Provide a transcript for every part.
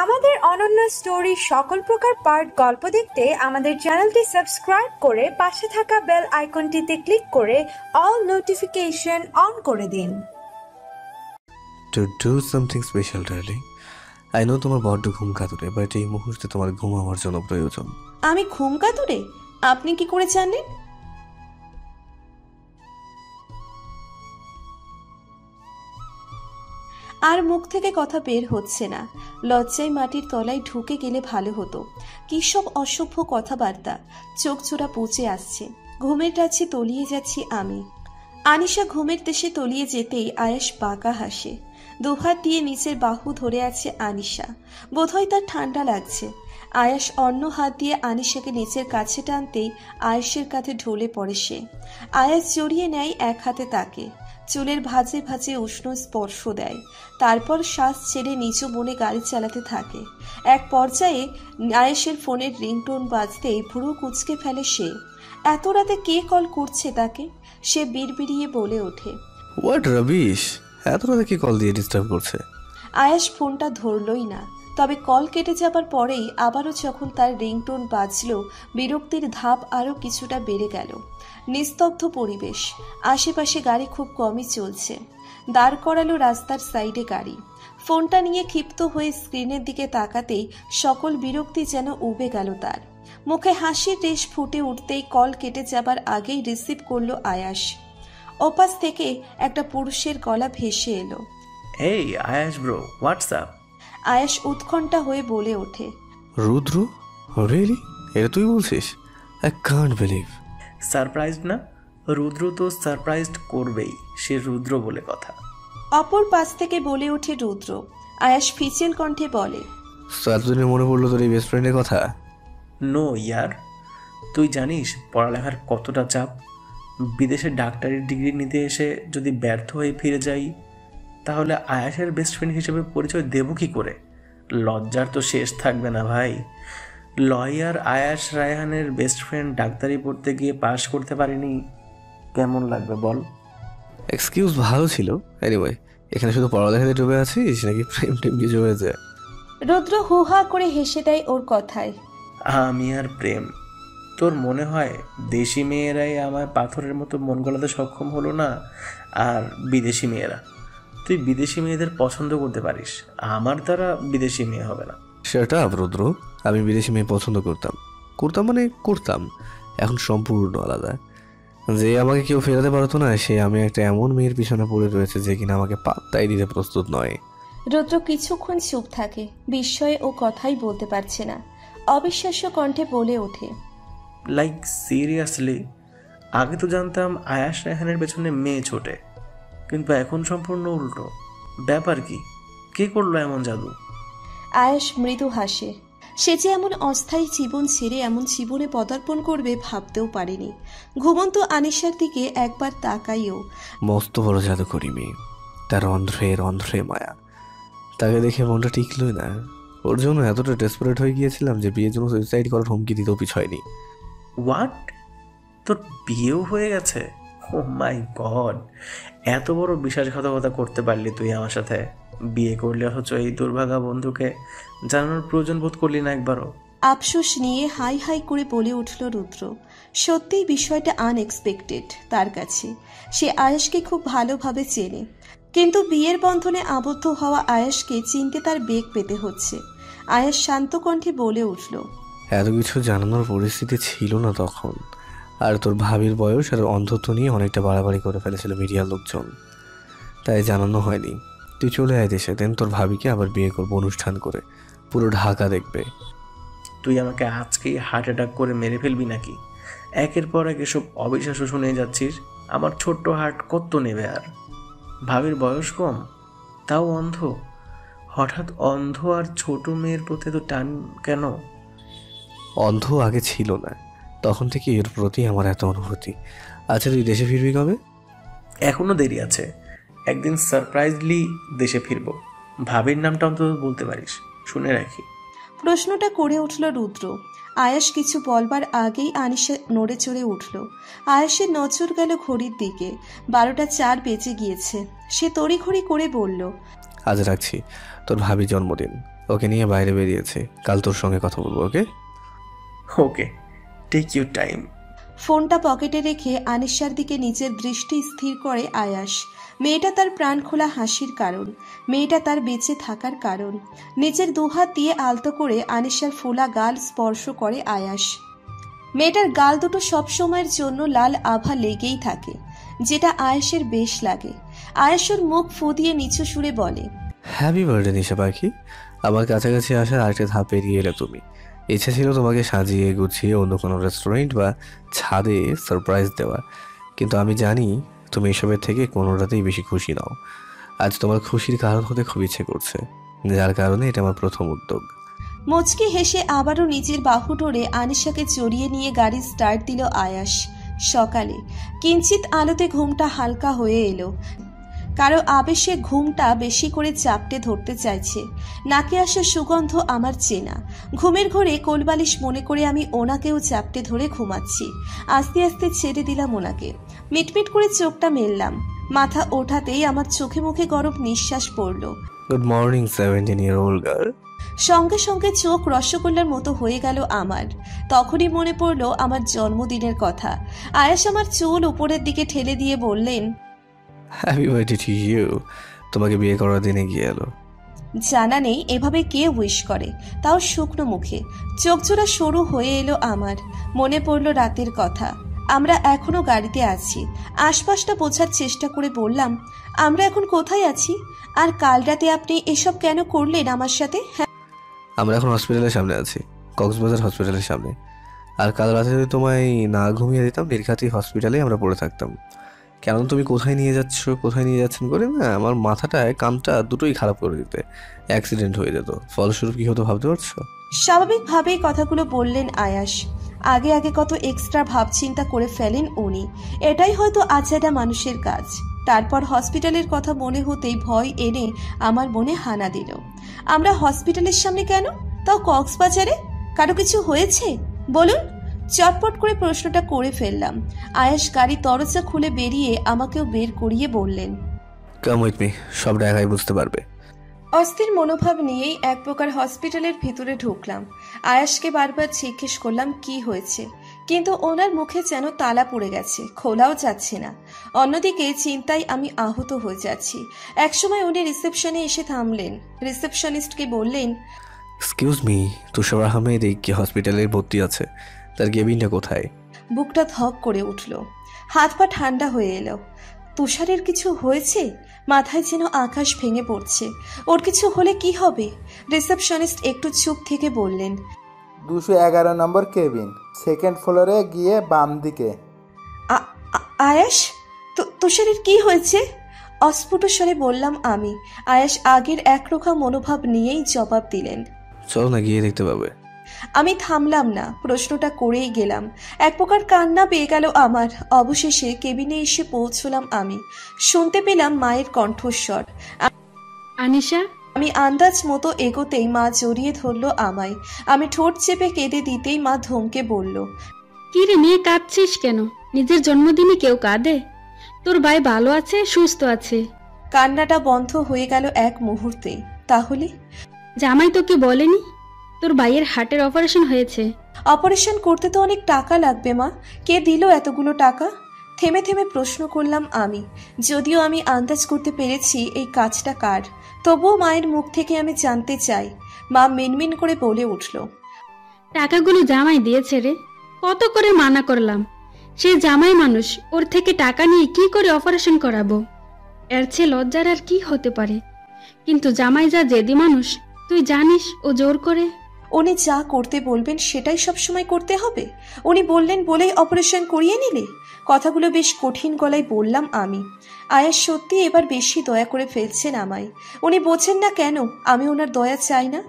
আমাদের অনন্য স্টোরি সকল প্রকার পার্ট গল্প দেখতে আমাদের চ্যানেলটি সাবস্ক্রাইব করে পাশে থাকা বেল আইকনটিতে ক্লিক করে অল নোটিফিকেশন অন করে দিন। To do something special, darling. I know তোমার বড্ড ঘুম কাতুরে, বাট এই মুহূর্তে তোমার ঘুম আমার জন্য প্রয়োজন। আমি ঘুম কাতুরে? আপনি কি করে জানলেন? আর মুখ থেকে কথা বের হচ্ছে না। লজ্জায় মাটির তলায় ঢুকে গেলে ভালো হতো। কি সব অসভ্য কথাবার্তা, চোখ চোরা পচে আসছে। ঘুমের রাজ্যে তলিয়ে যাচ্ছি আমি। আনিশা ঘুমের দেশে তলিয়ে যেতেই আয়াস বাঁকা হাসে। দুহাত দিয়ে নিচের বাহু ধরে আছে আনিশা। বোধহয় তার ঠান্ডা লাগছে। আয়াস অন্য হাত দিয়ে আনিশাকে নিচের কাছে টানতেই আয়াসের কাঁধে ঢলে পড়ে সে। আয়াস জড়িয়ে নেয় এক হাতে তাকে, চুলের ভাঁজে ভাঁজে উষ্ণ স্পর্শ দেয়। তারপর শ্বাস ছেড়ে নিচু মনে গাড়ি চালাতে থাকে। এক পর্যায়ে আয়েশের ফোনের রিংটোন বাজতেই ভুরু কুঁচকে ফেলে সে। এত রাতে কে কল করছে তাকে? সে বিড়বিড়িয়ে বলে ওঠে, হোয়াট রাবিশ, এত রাতে কি কল দিয়ে ডিস্টার্ব করছে? আয়েশ ফোনটা ধরলই না। তবে কল কেটে যাবার পরেই আবারও যখন তার রিংটোন বাজলো, বিরক্তির ধাপ আরও কিছুটা বেড়ে গেল। নিস্তব্ধ পরিবেশ, আশেপাশে গাড়ি খুব কমই চলছে। দাঁড় করালো রাস্তার সাইডে গাড়ি। ফোনটা নিয়ে ক্ষিপ্ত হয়ে স্ক্রিনের দিকে তাকাতেই সকল বিরক্তি যেন উবে গেল তার। মুখে হাসির রেশ ফুটে উঠতেই কল কেটে যাবার আগেই রিসিভ করলো আয়াস। ওপাশ থেকে একটা পুরুষের গলা ভেসে এলো, এই আয়াস ব্রো, হোয়াটসঅ্যাপ? আয়াস উৎকণ্ঠা হয়ে বলে ওঠে, রুদ্র? রিয়েলি? এটা তুই বলছিস? I can't believe. সারপ্রাইজড না? রুদ্র তো সারপ্রাইজড করবেই, সে রুদ্র বলে কথা। অপর পাশ থেকে বলে ওঠে রুদ্র। আয়াস ফিচেল কণ্ঠে বলে, এতদিনে মনে পড়লো তোর এই বেস্ট ফ্রেন্ডের কথা? নো ইয়ার, তুই জানিস পড়ালেখার কতটা চাপ? বিদেশে ডাক্তারির ডিগ্রি নিতে এসে যদি ব্যর্থ হয়ে ফিরে যাই, তাহলে আয়াসের বেস্ট ফ্রেন্ড হিসেবে পরিচয় দেব কি করে? লজ্জার তো শেষ থাকবে না ভাই। লয়ার আয়াস রায়হানের বেস্ট ফ্রেন্ড ডাক্তারি পড়তে গিয়ে পাশ করতে পারিনি, কেমন লাগবে বল? এক্সকিউজ ভালো ছিল। এনিওয়ে, এখানে শুধু পড়ালেখাতে ডুবে আছিস নাকি প্রেম টেম কিছু হয়েছে? রুদ্র হুহা করে হেসে দেয় ওর কথায়। আমি আর প্রেম? তোর মনে হয় দেশি মেয়েরাই আমার পাথরের মতো মন গলাতে সক্ষম হলো না? আর বিদেশি মেয়েরা? তুই বিদেশি মেয়েদের পছন্দ করতে পারিস, আমার দ্বারা বিদেশি মেয়ে হবে না। সেটা রুদ্র, আমি বিদেশি মেয়ে পছন্দ করতাম। করতাম, এখন সম্পূর্ণ আলাদা। যে আমাকে কেউ ফেরাতে পারতো না, সে আমি একটা এমন মেয়ের পিছনে পড়ে রয়েছে যে কিনা আমাকে পাত্তাই দিতে প্রস্তুত নয়। রুদ্র কিছুক্ষণ চুপ থাকে, বিস্ময়ে ও কথাই বলতে পারছে না। অবিশ্বাস্য কণ্ঠে বলে ওঠে, লাইক সিরিয়াসলি? আগে তো জানতাম আয়াস রায়হানের পেছনে মেয়ে ছোটে, কিন্তু এখন সম্পূর্ণ উল্টো। ব্যাপার কি? কে করলো এমন জাদু? আয়াস মৃদু হাসে। সে যে এমন অস্থায়ী জীবন ছেড়ে এমন জীবনে পদার্পণ করবে ভাবতেও পারেনি। ঘুমন্ত আনিশার দিকে একবার তাকাইও। মস্ত বড় জাদুকরি মেয়ে, তার অন্ধ্রে মায়া। তাকে দেখে মনটা টিকলই না। ওর জন্য এতটা ডেসপারেট হয়ে গিয়েছিলাম যে বিয়ের জন্য সুইসাইড করার হুমকি দিতেও পিছয়নি। হোয়াট? তোর বিয়েও হয়ে গেছে? ও মাই গড, এত বড় বিশ্বাসঘাতকতা করতে পারলি তুই আমার সাথে? বিয়ে করলে অথচ এই দুর্ভাগা বন্ধুকে জানানোর প্রয়োজন বোধ করলি না একবারও? আফসোস নিয়ে হাই হাই করে বলে উঠল রুদ্র। সত্যিই বিষয়টা আনএক্সপেক্টেড তার কাছে। সে আয়েশকে খুব ভালোভাবে চেনে, কিন্তু বিয়ের বন্ধনে আবদ্ধ হওয়া আয়েশকে চিনতে তার বেগ পেতে হচ্ছে। আয়েশ শান্ত কণ্ঠে বলে উঠল, এত কিছু জানানোর পরিস্থিতি ছিল না তখন। আর তোর ভাবির বয়স আর অন্ধত্ব নিয়ে অনেকটা বাড়াবাড়ি করে ফেলেছিল মিডিয়ার লোকজন, তাই জানানো হয়নি। তুই চলে আয় দেশে, দেন তোর ভাবিকে আবার বিয়ে করবো অনুষ্ঠান করে, পুরো ঢাকা দেখবে। তুই আমাকে আজকেই হার্ট অ্যাটাক করে মেরে ফেলবি নাকি? একের পর এক এসব অবিশ্বাস্য শুনে যাচ্ছিস। আমার ছোট্ট হার্ট কত নেবে? আর ভাবির বয়স কম, তাও অন্ধ। হঠাৎ অন্ধ আর ছোট মেয়ের প্রতি তো টান কেন? অন্ধ আগে ছিল না, তখন থেকে এর প্রতি আমার এত অনুভূতি। আচ্ছা, তুই দেশে ফিরবি কবে? এখনো দেরি আছে, একদিন সারপ্রাইজলি দেশে ফিরবো। ভাবির নামটা অন্তত বলতে পারিস, শুনে রাখি। প্রশ্নটা করে উঠল রুদ্র। আয়াস কিছু বলবার আগেই আনিশা নড়ে চড়ে উঠল। আয়াসের নজর গেল ঘড়ির দিকে। 12টা 4 বেজে গিয়েছে। সে তড়িঘড়ি করে বলল, আজ রাখছি, তোর ভাবি জন্মদিন, ওকে নিয়ে বাইরে বেরিয়েছে, কাল তোর সঙ্গে কথা বলবো। ওকে ওকে, টেক ইউর টাইম। ফোনটা পকেটে রেখে আনিশার দিকে নিজের দৃষ্টি স্থির করে আয়াস। মেয়েটা তার প্রাণ খোলা হাসির কারণ, মেয়েটা তার বেঁচে থাকার কারণ। নিজের দুহাত দিয়ে আলতো করে আনিশার ফোলা গাল স্পর্শ করে আয়াস। মেয়েটার গাল দুটো সব সময়ের জন্য লাল আভা লেগেই থাকে, যেটা আয়াসের বেশ লাগে। আয়াসের মুখ ফু দিয়ে নিচু সুরে বলে, হ্যাপি বার্থডে নিশা পাখি। আমার কাছাকাছি আসার আরেকটা ধাপ পেরিয়ে এলে তুমি। ইচ্ছা ছিল তোমাকে সাজিয়ে গুছিয়ে অন্য কোনো রেস্টুরেন্ট বা ছাদে সারপ্রাইজ দেওয়া, কিন্তু আমি জানি তুমি এসবের থেকে কোনোটাতেই বেশি খুশি নাও। আজ তোমার খুশির কারণ হতে খুব ইচ্ছে করছে, যার কারণে এটা আমার প্রথম উদ্যোগ। মুচকি হেসে আবারও নিজের বাহু ধরে আনিশাকে জড়িয়ে নিয়ে গাড়ি স্টার্ট দিল আয়াস। সকালে কিঞ্চিত আলোতে ঘুমটা হালকা হয়ে এলো। কারো আবেশে ঘুমটা বেশি করে চাপটে ধরতে চাইছে। নাকে আসা সুগন্ধ আমার চেনা। ঘুমের ঘোরে কোলবালিশ মনে করে আমি ওনাকেও চাপটে ধরে ঘুমাচ্ছি। আস্তে আস্তে ছেড়ে দিলাম ওনাকে। মিটমিট করে চোখটা মেললাম। মাথা ওঠাতেই আমার চোখে মুখে গরম নিঃশ্বাস পড়ল। Good morning 17-year-old girl. সঙ্গে সঙ্গে চোখ রসগোল্লার মতো হয়ে গেল আমার। তখনই মনে পড়ল আমার জন্মদিনের কথা। আয়াস আমার চুল উপরের দিকে ঠেলে দিয়ে বললেন, হ্যাপি বার্থডে টু ইউ। তোমাকে বিয়ে করার দিনে গিয়ে এলো। জানা নেই এভাবে কে উইশ করে, তাও শুকনো মুখে। চোখজোড়া সরু হয়ে এলো আমার। মনে পড়ল রাতের কথা। আমরা এখনো গাড়িতে আছি। আশপাশটা বোঝার চেষ্টা করে বললাম, আমরা এখন কোথায় আছি? আর কাল রাতে আপনি এসব কেন করলেন আমার সাথে? হ্যাঁ, আমরা এখন হসপিটালের সামনে আছি, কক্সবাজার হসপিটালের সামনে। আর কাল রাতে যদি তোমায় না ঘুমিয়ে দিতাম, নির্ঘাতই হসপিটালে আমরা পড়ে থাকতাম। কেন তুমি কোথায় নিয়ে যাচ্ছেন করে না আমার মাথাটায় কামটা দুটোই খারাপ করে দিতে। অ্যাক্সিডেন্ট হয়ে যেত, ফলস্বরূপ কি হতো ভাবতে পারছো? স্বাভাবিকভাবেই কথাগুলো বললেন আয়াস। আগে আগে কত এক্সট্রা ভাবচিন্তা করে ফেলেন উনি। এটাই হয়তো আজাদা মানুষের কাজ। তারপর হসপিটালের কথা মনে হতেই ভয় এনে আমার মনে হানা দিল। আমরা হসপিটালের সামনে কেন, তাও কক্সবাজারে? কারো কিছু হয়েছে বলুন? চটপট করে প্রশ্নটা করে ফেললাম। আয়াস গাড়ি দরজা খুলে বেরিয়ে আমাকেও বের করিয়ে বললেন, কাম উইথ মি, সব দেখাই বুঝতে পারবে। অস্থির মনোভাব নিয়েই এক প্রকার হসপিটালের ভিতরে ঢুকলাম। আয়াসকে বারবার জিজ্ঞেস করলাম কি হয়েছে, কিন্তু ওনার মুখে যেন তালা পড়ে গেছে, খোলাও যাচ্ছে না। অন্যদিকে চিন্তায় আমি আহত হয়ে যাচ্ছি। একসময় উনি রিসেপশনে এসে থামলেন। রিসেপশনিস্টকে বললেন, এক্সকিউজ মি, তুষার আহমেদ এই কি হসপিটালে ভর্তি আছে? তার কেবিনটা কোথায়? বুকটা ধক করে উঠল, হাত পা ঠান্ডা হয়ে এলো। তুষারের কিছু হয়েছে? মাথায় যেন আকাশ ভেঙে পড়ছে। ওর কিছু হলে কি হবে? রিসেপশনিস্ট একটু চুপ থেকে বললেন, 211 নম্বর কেবিন, সেকেন্ড ফ্লোরে গিয়ে বাম দিকে। আয়াস, তুষারের কি হয়েছে? অস্ফুট স্বরে বললাম আমি। আয়াস আগের একরোখা মনোভাব নিয়েই জবাব দিলেন, চলো না, গিয়ে দেখতে পাবে। আমি থামলাম না, প্রশ্নটা করেই গেলাম। এক প্রকার কান্না পেয়ে গেল আমার। অবশেষে কেবিনে এসে পৌঁছলাম আমি। শুনতে পেলাম মায়ের কণ্ঠস্বর। আনিশা, আমি আন্দাজ মতো এগোতেই মা জড়িয়ে ধরল আমায়। আমি ঠোঁট চেপে কেঁদে দিতেই মা ধমকে বলল, কি রে মেয়ে, কাঁদছিস কেন? নিজের জন্মদিনে কেউ কাঁদে? তোর ভাই ভালো আছে, সুস্থ আছে। কান্নাটা বন্ধ হয়ে গেল এক মুহূর্তে। তাহলে জামাই তোকে বলেনি তোর ভাইয়ের হার্টের অপারেশন হয়েছে? অপারেশন করতে তো অনেক টাকা লাগবে মা। কে দিল এতগুলো টাকা? থেমে থেমে প্রশ্ন করলাম আমি। যদিও আমি আন্দাজ করতে পেরেছি এই কাজটা কার, তবুও মায়ের মুখ থেকে আমি জানতে চাই। মা মিনমিন করে বলে উঠল, টাকাগুলো জামাই দিয়েছে রে, কত করে মানা করলাম। সে জামাই মানুষ, ওর থেকে টাকা নিয়ে কি করে অপারেশন করাবো? এর চেয়ে লজ্জার আর কি হতে পারে? কিন্তু জামাই যা জেদি মানুষ, তুই জানিস ও জোর করে। উনি যা করতে বলবেন সেটাই সবসময় করতে হবে? উনি বললেন বলেই অপারেশন করিয়ে নিলে? কথাগুলো বেশ কঠিন গলায় বললাম আমি। আয়াস সত্যি এবার বেশি দয়া করে ফেলছেন আমায়। উনি বোঝেন না কেন আমি ওনার দয়া চাই না?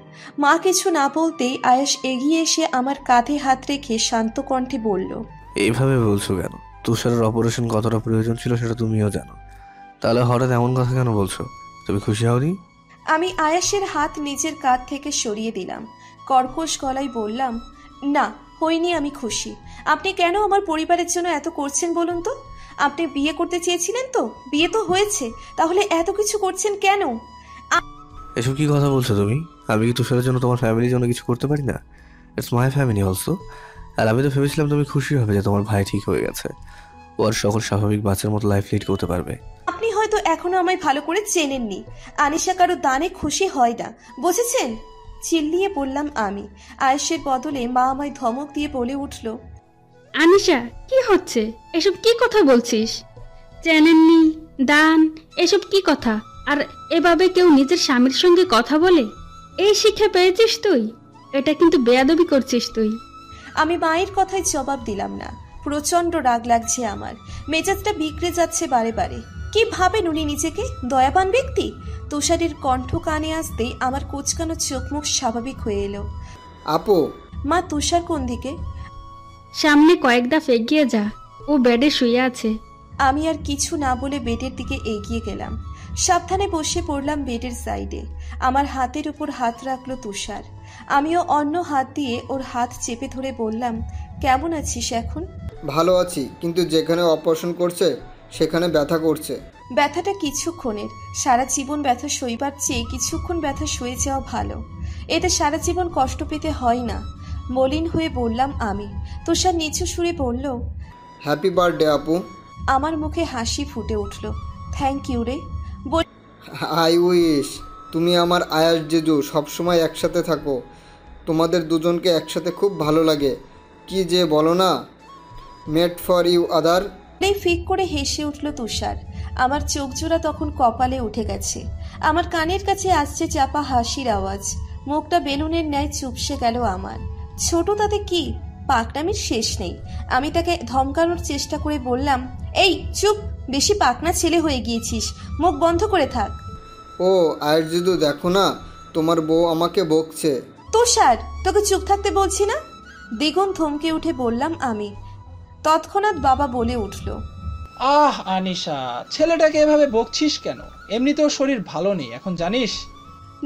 মা কিছু না বলতেই আয়াস এগিয়ে এসে আমার কাঁধে হাত রেখে শান্ত কণ্ঠে বলল, এইভাবে বলছো কেন? তুষারের অপারেশন কতটা প্রয়োজন ছিল সেটা তুমিও জানো, তাহলে হঠাৎ এমন কথা কেন বলছো? তুমি খুশি হওনি? আমি আয়াসের হাত নিজের কাঁধ থেকে সরিয়ে দিলাম। কর্কশ গলায় বললাম, না, হইনি আমি খুশি। আপনি কেন আমার পরিবারের জন্য এত করছেন বলুন তো? আপনি বিয়ে করতে চেয়েছিলেন তো, বিয়ে তো হয়েছে, তাহলে এত কিছু করছেন কেন? এসব কি কথা বলছো তুমি? আমি কি তুষারের জন্য তোমার ফ্যামিলির জন্য কিছু করতে পারি না? It's my family also. আর আমি তো ভেবেছিলাম তুমি খুশি হবে যে তোমার ভাই ঠিক হয়ে গেছে, ও আর সকল স্বাভাবিক বাচ্চার মতো লাইফ লিড করতে পারবে। আপনি হয়তো এখনো আমায় ভালো করে চেনেননি। আনিশা কারো দানে খুশি হয় না, বুঝেছেন? চিল্লিয়ে বললাম আমি। আয়েশের বদলে মা আমায় ধমক দিয়ে বলে উঠল, আনিশা, কি হচ্ছে? এসব কি কথা বলছিস? চেনেননি, দান, এসব কি কথা? আর এভাবে কেউ নিজের স্বামীর সঙ্গে কথা বলে? এই শিক্ষা পেয়েছিস তুই? এটা কিন্তু বেয়াদবি করছিস তুই। আমি মায়ের কথায় জবাব দিলাম না। প্রচন্ড রাগ লাগছে আমার, মেজাজটা বিগড়ে যাচ্ছে বারে বারে। কি ভাবেন উনি নিজেকে? দয়াবান ব্যক্তি? তুষারের কণ্ঠ কানে আসতেই আমার কুচকানো চোখ মুখ স্বাভাবিক হয়ে এলো। আপু, মা, তুষার কোন দিকে? সামনে কয়েক ধাপ এগিয়ে যা, ও বেডে শুয়ে আছে। আমি আর কিছু না বলে বেডের দিকে এগিয়ে গেলাম। সাবধানে বসে পড়লাম বেডের সাইডে। আমার হাতের উপর হাত রাখলো তুষার। আমিও অন্য হাত দিয়ে ওর হাত চেপে ধরে বললাম, কেমন আছিস এখন? ভালো আছি, কিন্তু যেখানে অপারেশন করছে সেখানে ব্যথা করছে। ব্যথাটা কিছুক্ষণের, সারা জীবন ব্যথা সইবার চেয়ে কিছুক্ষণ ব্যথা সয়ে যাওয়া ভালো। এতে সারা জীবন কষ্ট পেতে হয় না, মলিন হয়ে বললাম আমি। তুষার নিচু সুরে বলল, হ্যাপি বার্থডে আপু। আমার মুখে হাসি ফুটে উঠল। থ্যাংক ইউ রে। আই উইশ তুমি আমার আয়াস জেজু সবসময় একসাথে থাকো। তোমাদের দুজনকে একসাথে খুব ভালো লাগে। কি যে বলো না, মেড ফর ইউ আদার। ফিক করে হেসে উঠল তুষার। আমার চোখ জোড়া তখন কপালে উঠে গেছে। আমার কানের কাছে আসছে চাপা হাসির আওয়াজ। মুখটা বেলুনের ন্যায় চুপসে গেল আমার। ছোট তাতে কি, পাকনামির শেষ নেই। আমি তাকে ধমকানোর চেষ্টা করে বললাম, এই চুপ, বেশি পাকনা ছেলে হয়ে গিয়েছিস, মুখ বন্ধ করে থাক। ও আয়াস জেজু, দেখো না তোমার বউ আমাকে বকছে। তুষার, তোকে চুপ থাকতে বলছি না? দ্বিগুণ থমকে উঠে বললাম আমি। তৎক্ষণাৎ বাবা বলে উঠল, আহ আনিশা, ছেলেটাকে এভাবে বকছিস কেন? এমনিতেও শরীর ভালো নেই এখন, জানিস।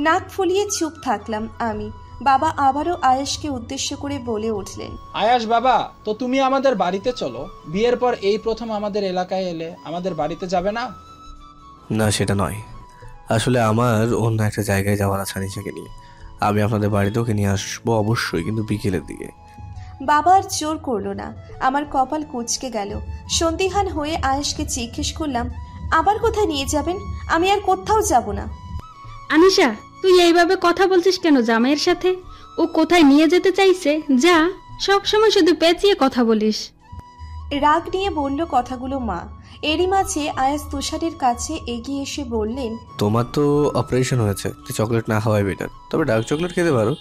নাক ফুলিয়ে চুপ থাকলাম আমি। বাবা আবারও আয়েশকে উদ্দেশ্য করে বলে উঠলেন, আয়াস বাবা, তো তুমি আমাদের বাড়িতে চলো। বিয়ের পর এই প্রথম আমাদের এলাকায় এলে, আমাদের বাড়িতে যাবে না? না, সেটা নয়। আসলে আমার অন্য একটা জায়গায় যাওয়ার আছে আনিশাকে নিয়ে। আমি আপনাদের বাড়িতেও ওকে নিয়ে আসবো অবশ্যই, কিন্তু বিকেলের দিকে। বাবা আর জোর করলো না। আমার কপাল কুঁচকে গেল। সন্দিহান হয়ে আয়েশকে জিজ্ঞেস করলাম, আবার কোথায় নিয়ে যাবেন? আমি আর কোথাও যাব না। আনিশা, তুই এইভাবে কথা বলছিস কেন জামাইয়ের সাথে? ও কোথায় নিয়ে যেতে চাইছে যা, সব সময় শুধু পেঁচিয়ে কথা বলিস। রাগ নিয়ে বলল কথাগুলো মা। এরই মাঝে আয়াস তুষারের কাছে এগিয়ে এসে বললেন, তোমার তো অপারেশন হয়েছে, তুই চকলেট না খাওয়াই বেটার। তবে ডার্ক চকলেট খেতে পারো,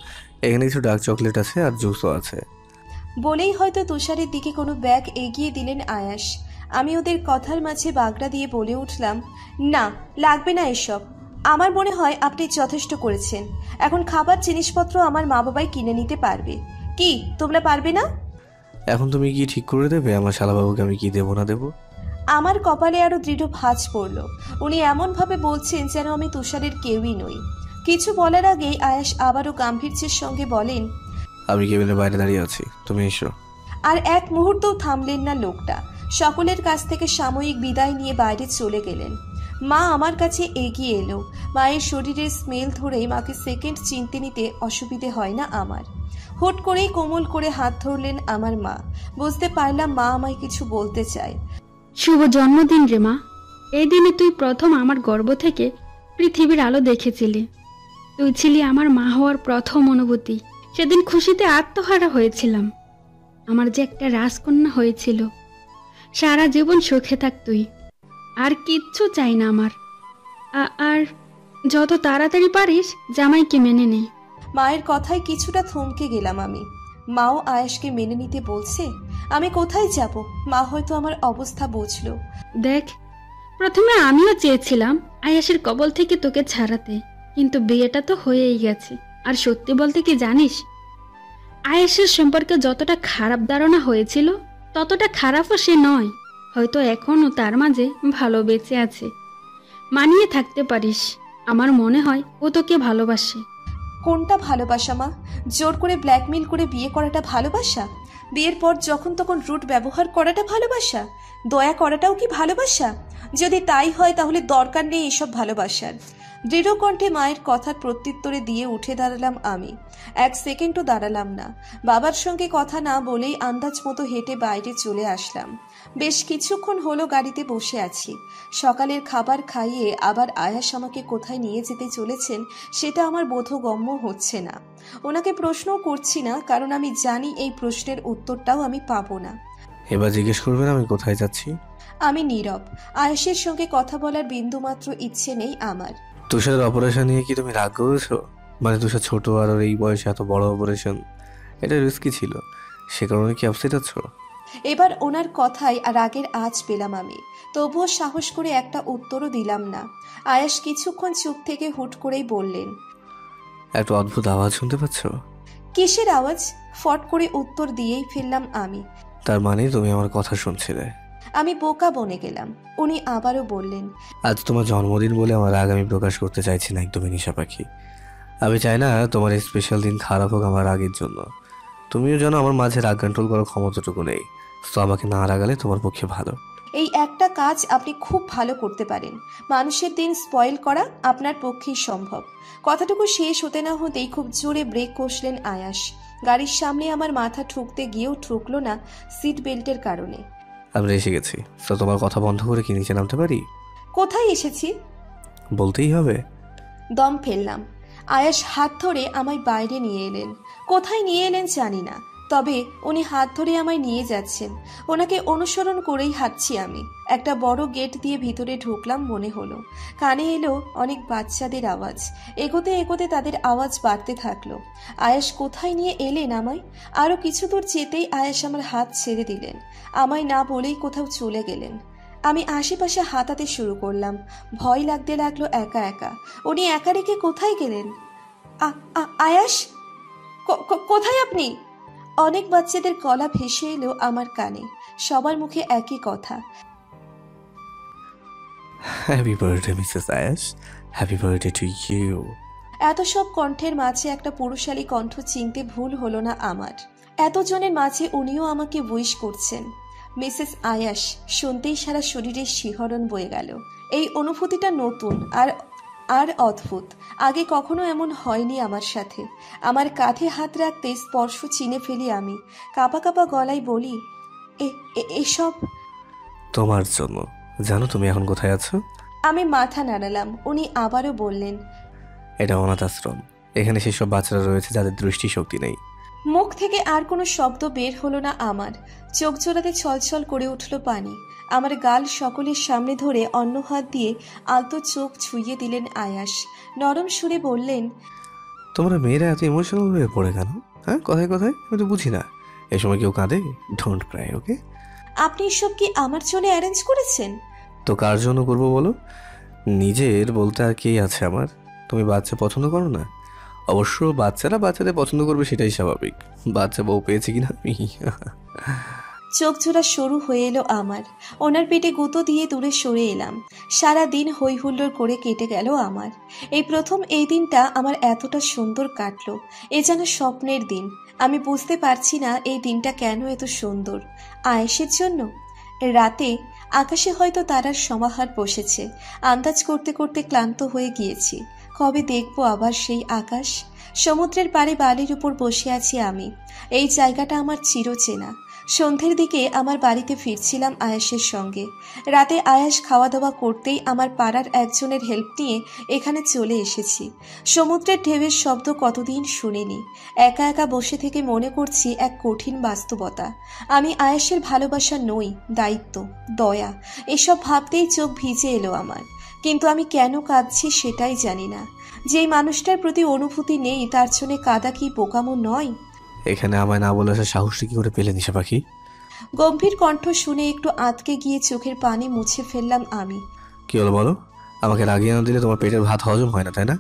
এখানে কিছু ডার্ক চকলেট আছে আর জুসও আছে। বলেই হয়তো তুষারের দিকে কোনো ব্যাগ এগিয়ে দিলেন আয়াস। আমি ওদের কথার মাঝে বাগড়া দিয়ে বলে উঠলাম, না, লাগবে না এসব। আমার মনে হয় আপনি যথেষ্ট করেছেন। এখন খাবার জিনিসপত্র আমার মা বাবাই কিনে নিতে পারবে। কি তোমরা পারবে না? এখন তুমি কি ঠিক করে দেবে আমার শালাবাবুকে আমি কি দেবো না দেবো? আমার কপালে আরো দৃঢ় ভাঁজ পড়ল। উনি এমনভাবে বলছেন যেন আমি তুষারের কেউই নই। কিছু বলার আগেই আয়াস আবারও গাম্ভীর্যের সঙ্গে বলেন, আমি কেবিনের বাইরে দাঁড়িয়ে আছি, তুমি এসো। আর এক মুহূর্তও থামলেন না লোকটা। সকলের কাছ থেকে সাময়িক বিদায় নিয়ে বাইরে চলে গেলেন। মা আমার কাছে এগিয়ে এলো। মায়ের শরীরের স্মেল ধরে মাকে সেকেন্ড চিনতে নিতে অসুবিধে হয় না আমার। হুট করেই কোমল করে হাত ধরলেন আমার মা। বুঝতে পারলাম মা আমায় কিছু বলতে চায়। শুভ জন্মদিন রে মা। এই দিনে তুই প্রথম আমার গর্ভ থেকে পৃথিবীর আলো দেখেছিলি। তুই ছিলি আমার মা হওয়ার প্রথম অনুভূতি। সেদিন খুশিতে আত্মহারা হয়েছিলাম। আমার যে একটা রাজকন্যা হয়েছিল। সারা জীবন সুখে থাক তুই, আর কিচ্ছু চাই না আমার। আর যত তাড়াতাড়ি পারিস জামাইকে মেনে নে। মায়ের কথায় কিছুটা থমকে গেলাম আমি। মাও আয়েশকে মেনে নিতে বলছে। আমি কোথায় যাব? মা হয়তো আমার অবস্থা বুঝলো। দেখ, প্রথমে আমিও চেয়েছিলাম আয়াসের কবল থেকে তোকে ছাড়াতে, কিন্তু বিয়েটা তো হয়েই গেছে। আর সত্যি বলতে কি জানিস, আয়াসের সম্পর্কে যতটা খারাপ ধারণা হয়েছিল ততটা খারাপও সে নয়। হয়তো এখনও তার মাঝে ভালো বেঁচে আছে। মানিয়ে থাকতে পারিস। আমার মনে হয় ও তোকে ভালোবাসে। কোনটা ভালোবাসা মা? জোর করে ব্ল্যাকমেল করে বিয়ে করাটা ভালোবাসা? বিয়ের পর যখন তখন রুট ব্যবহার করাটা ভালোবাসা? দয়া করাটাও কি ভালোবাসা? যদি তাই হয় তাহলে দরকার নেই এসব ভালোবাসার। দৃঢ় কণ্ঠে মায়ের কথার প্রত্যুত্তরে দিয়ে উঠে দাঁড়ালাম আমি। 1 সেকেন্ডও দাঁড়ালাম না। বাবার সঙ্গে কথা না বলেই আন্দাজ মতো হেঁটে বাইরে চলে আসলাম। বেশ কিছুক্ষণ হলো গাড়িতে বসে আছি। সকালের খাবার খাইয়ে আবার আয়াস আমাকে কোথায় নিয়ে যেতে চলেছেন সেটা আমার বোধগম্য হচ্ছে না। ওনাকে প্রশ্নও করছি না, কারণ আমি জানি এই প্রশ্নের উত্তরটাও আমি পাবো না। এবার জিজ্ঞেস করবেন আমি কোথায় যাচ্ছি? আমি নীরব। আয়েশের সঙ্গে কথা বলার বিন্দুমাত্র ইচ্ছে নেই আমার। তুষারের অপারেশন নিয়ে কি তুমি রাগ করেছো? মানে তুষার ছোট আর ওর এই বয়সে এত বড় অপারেশন, এটা রিস্কি ছিল, সে কারণে কি আপসেট আছো? এবার ওনার কথায় রাগের আঁচ পেলাম আমি। তবুও সাহস করে একটা উত্তরও দিলাম না। আয়াস কিছুক্ষণ চুপ থেকে হুট করেই বললেন, একটা অদ্ভুত আওয়াজ শুনতে পাচ্ছ? কিসের আওয়াজ? ফট করে উত্তর দিয়েই ফেললাম আমি। তার মানে তুমি আমার কথা শুনছিলে। আমি বোকা বনে গেলাম। উনি আবারও বললেন, আজ তোমার জন্মদিন বলে আমার রাগ আমি প্রকাশ করতে চাইছি না একদমই নিশা পাখি। আমি চাই না তোমার এই স্পেশাল দিন খারাপ হোক আমার রাগের জন্য। তুমিও জানো আমার মাঝে রাগ কন্ট্রোল করার ক্ষমতাটুকু নেই, তো আমাকে না রাগালে তোমার পক্ষে ভালো। এই একটা কাজ আপনি খুব ভালো করতে পারেন। মানুষের দিন স্পয়েল করা আপনার পক্ষেই সম্ভব। কথাটুকু শেষ হতে না হতেই খুব জোরে ব্রেক কষলেন আয়াস। গাড়ির সামনে আমার মাথা ঠুকতে গিয়েও ঠুকলো না সিট বেল্টের কারণে। আমরা এসে গেছি, তো তোমার কথা বন্ধ করে কি নিচে নামতে পারি? কোথায় এসেছি বলতেই হবে। দম ফেললাম। আয়াস হাত ধরে আমায় বাইরে নিয়ে এলেন। কোথায় নিয়ে এলেন জানি না, তবে উনি হাত ধরে আমায় নিয়ে যাচ্ছেন। ওনাকে অনুসরণ করেই হাঁটছি আমি। একটা বড় গেট দিয়ে ভিতরে ঢুকলাম মনে হলো। কানে এলো অনেক বাচ্চাদের আওয়াজ। এগোতে এগোতে তাদের আওয়াজ বাড়তে থাকলো। আয়াস কোথায় নিয়ে এলেন আমায়? আরও কিছু দূর যেতেই আয়াস আমার হাত ছেড়ে দিলেন। আমায় না বলেই কোথাও চলে গেলেন। আমি আশেপাশে হাতাতে শুরু করলাম। ভয় লাগতে লাগলো একা একা। উনি একা রেখে কোথায় গেলেন? আয়াস, কোথায় আপনি? অনেক বাচ্চাদের গলা ভেসে এলো আমার কানে। সবার মুখে একই কথা, হ্যাপি বার্থডে মিসেস আয়াস, হ্যাপি বার্থডে টু ইউ। এত সব কণ্ঠের মাঝে একটা পুরুষালী কণ্ঠ চিনতে ভুল হলো না আমার। এতজনের মাঝে উনিও আমাকে উইশ করছেন। মিসেস আয়াস শুনতেই সারা শরীরের শিহরণ বয়ে গেল। এই অনুভূতিটা নতুন আর অদ্ভুত। আগে কখনো এমন হয়নি আমার সাথে। আমার কাঁধে হাত রাখতে স্পর্শ চিনে ফেলি আমি। কাঁপা কাঁপা গলায় বলি, এসব তোমার জন্য। জানো তুমি এখন কোথায় আছো? আমি মাথা নাড়ালাম। উনি আবারও বললেন, এটা অনাথ আশ্রম। এখানে সেসব বাচ্চারা রয়েছে যাদের দৃষ্টিশক্তি নেই। মুখ থেকে আর কোনো শব্দ বের হলো না আমার। চোখ জোড়াতে ছলছল করে উঠল পানি। আমার গাল সকলের সামনে ধরে অন্য হাত দিয়ে আলতো চোখ ছুঁয়ে দিলেন আয়াস। নরম সুরে বললেন, তোমরা মেয়েরা এত ইমোশনাল হয়ে পড়ে কেন? হ্যাঁ, কোথায় কোথায় আমি তো বুঝি না। এই সময় কেউ কাঁদে? ডোন্ট ক্রাই, ওকে? আপনি এসব কি আমার জন্য অ্যারেঞ্জ করেছেন? তো কার জন্য করবো বলো? নিজের বলতে আর কে আছে আমার? তুমি বাচ্চা পছন্দ করো না? অবশ্য বাচ্চারা বাচ্চাদের পছন্দ করবে, সেটাই স্বাভাবিক। বাচ্চা বউ পেয়েছি কিনা আমি। চোখ জোড়া সরু হয়ে এলো আমার। ওনার পেটে গুঁতো দিয়ে দূরে সরে এলাম। সারা দিন হই হুল্লোড় করে কেটে গেল আমার। এই প্রথম এই দিনটা আমার এতটা সুন্দর কাটলো। এ যেন স্বপ্নের দিন। আমি বুঝতে পারছি না এই দিনটা কেন এত সুন্দর। আয়েশের জন্য? রাতে আকাশে হয়তো তারার সমাহার বসেছে। আন্দাজ করতে করতে ক্লান্ত হয়ে গিয়েছি। কবে দেখবো আবার সেই আকাশ? সমুদ্রের পাড়ে বালির উপর বসে আছি আমি। এই জায়গাটা আমার চিরচেনা। সন্ধ্যের দিকে আমার বাড়িতে ফিরছিলাম আয়াসের সঙ্গে। রাতে আয়াস খাওয়া দাওয়া করতেই আমার পাড়ার একজনের হেল্প নিয়ে এখানে চলে এসেছি। সমুদ্রের ঢেউয়ের শব্দ কতদিন শুনিনি। একা একা বসে থেকে মনে করছি এক কঠিন বাস্তবতা। আমি আয়াসের ভালোবাসা নই, দায়িত্ব, দয়া, এসব ভাবতেই চোখ ভিজে এলো আমার। কিন্তু আমি কেন কাঁদছি সেটাই জানি না। যেই মানুষটার প্রতি অনুভূতি নেই তার জন্য কাঁদা কি বোকামো নয়? এখানে আমায় না বলে আসার সাহসটা কি করে পেলে নিশা পাখি? গম্ভীর কণ্ঠ শুনে একটু আঁতকে গিয়ে চোখের পানি মুছে ফেললাম আমি। কি হলো বলো? আমাকে রাগিয়ে না দিলে তোমার পেটের ভাত হজম হয় না, তাই না?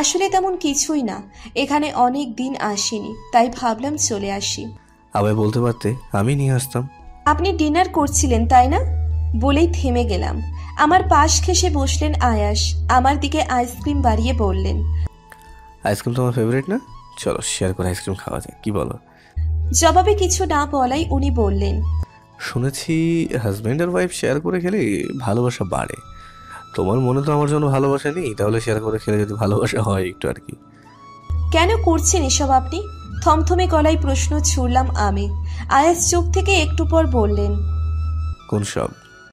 আসলে তেমন কিছুই না। এখানে অনেক দিন আসিনি, তাই ভাবলাম চলে আসি। আবার বলতে পারতে, আমি নিয়ে আসতাম। আপনি ডিনার করছিলেন তাই না? বলেই থেমে গেলাম। আমার পাশ ঘেঁষে বসলেন আয়াস। আমার দিকে আইসক্রিম বাড়িয়ে বললেন, আইসক্রিম তোমার ফেভারিট না? চলো শেয়ার করে আইসক্রিম খাওয়া যায়, কি বলো? জবাবে কিছু না বলাই উনি বললেন, শুনেছি হাজব্যান্ড আর ওয়াইফ শেয়ার করে খেলে ভালোবাসা বাড়ে। তোমার মনে তো আমার জন্য ভালোবাসা নেই, তাহলে শেয়ার করে খেলে যদি ভালোবাসা হয় একটু আর কি। কেন করছেন এসব আপনি? থমথমে গলায় প্রশ্ন ছুড়লাম আমি। আয়াস চুপ থেকে একটু পর বললেন, কোন সব?